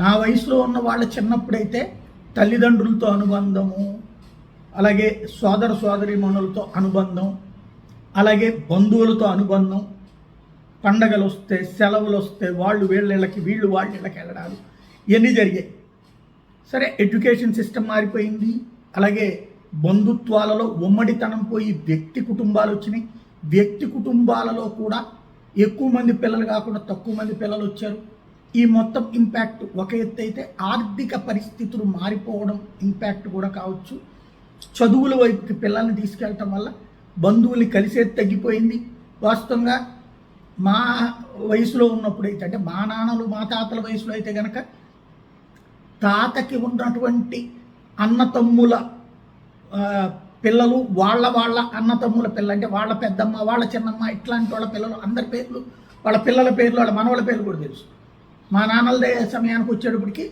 నా వయసులో ఉన్న వాళ్ళ చిన్నప్పుడైతే తల్లిదండ్రులతో అనుబంధము, అలాగే సోదర సోదరీమణులతో అనుబంధం, అలాగే బంధువులతో అనుబంధం, పండగలు వస్తే సెలవులు వస్తే వాళ్ళు వీళ్ళకి వీళ్ళు వాళ్ళ ఇళ్ళకి వెళ్ళడాలు ఇవన్నీ జరిగాయి. సరే, ఎడ్యుకేషన్ సిస్టమ్ మారిపోయింది. అలాగే బంధుత్వాలలో ఉమ్మడితనం పోయి వ్యక్తి కుటుంబాలు వచ్చినాయి. వ్యక్తి కుటుంబాలలో కూడా ఎక్కువ మంది పిల్లలు కాకుండా తక్కువ మంది పిల్లలు వచ్చారు. ఈ మొత్తం ఇంపాక్ట్ ఒక ఎత్తు అయితే, ఆర్థిక పరిస్థితులు మారిపోవడం ఇంపాక్ట్ కూడా కావచ్చు. చదువుల వైపుకి పిల్లల్ని తీసుకెళ్ళటం వల్ల బంధువుల్ని కలిసేది తగ్గిపోయింది. వాస్తవంగా మా వయసులో ఉన్నప్పుడైతే, అంటే మా నాన్నలు మా తాతల వయసులో అయితే కనుక తాతకి ఉన్నటువంటి అన్నతమ్ముల పిల్లలు వాళ్ళ అన్నతమ్ముల పిల్లలు, అంటే వాళ్ళ పెద్దమ్మ వాళ్ళ చిన్నమ్మ ఇట్లాంటి వాళ్ళ పిల్లలు అందరి పేర్లు, వాళ్ళ పిల్లల పేర్లు, వాళ్ళ మనవాళ్ళ పేర్లు కూడా తెలుసు. మా నాన్నలదే సమయానికి వచ్చేటప్పటికి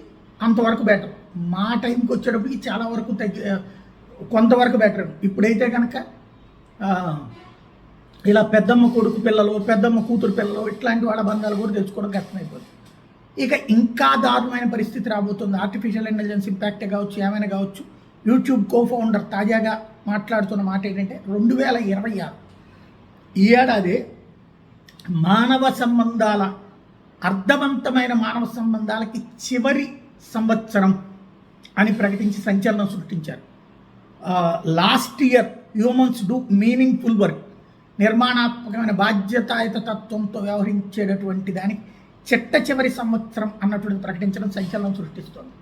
అంతవరకు బెటర్, మా టైంకి వచ్చేటప్పటికి చాలా వరకు కొంతవరకు బెటర్. ఇప్పుడైతే కనుక ఇలా పెద్దమ్మ కొడుకు పిల్లలు, పెద్దమ్మ కూతురు పిల్లలు ఇట్లాంటి వాళ్ళ బంధాలు కూడా తెలుసుకోవడం కష్టమైపోతుంది. ఇక ఇంకా దారుణమైన పరిస్థితి రాబోతుంది. ఆర్టిఫిషియల్ ఇంటెలిజెన్స్ ఇంపాక్టే కావచ్చు, ఏమైనా కావచ్చు. యూట్యూబ్ కోఫౌండర్ తాజాగా మాట్లాడుతున్న మాట ఏంటంటే, 2026 ఈ ఏడాది మానవ సంబంధాల, అర్థవంతమైన మానవ సంబంధాలకి చివరి సంవత్సరం అని ప్రకటించి సంచలనం సృష్టించారు. Last year humans do meaningful work, నిర్మాణాత్మకమైన బాధ్యతాయుత తత్వంతో వ్యవహరించేటటువంటి దానికి చిట్ట చివరి సంవత్సరం అన్నటువంటి ప్రకటించడం సంచలనం సృష్టిస్తోంది.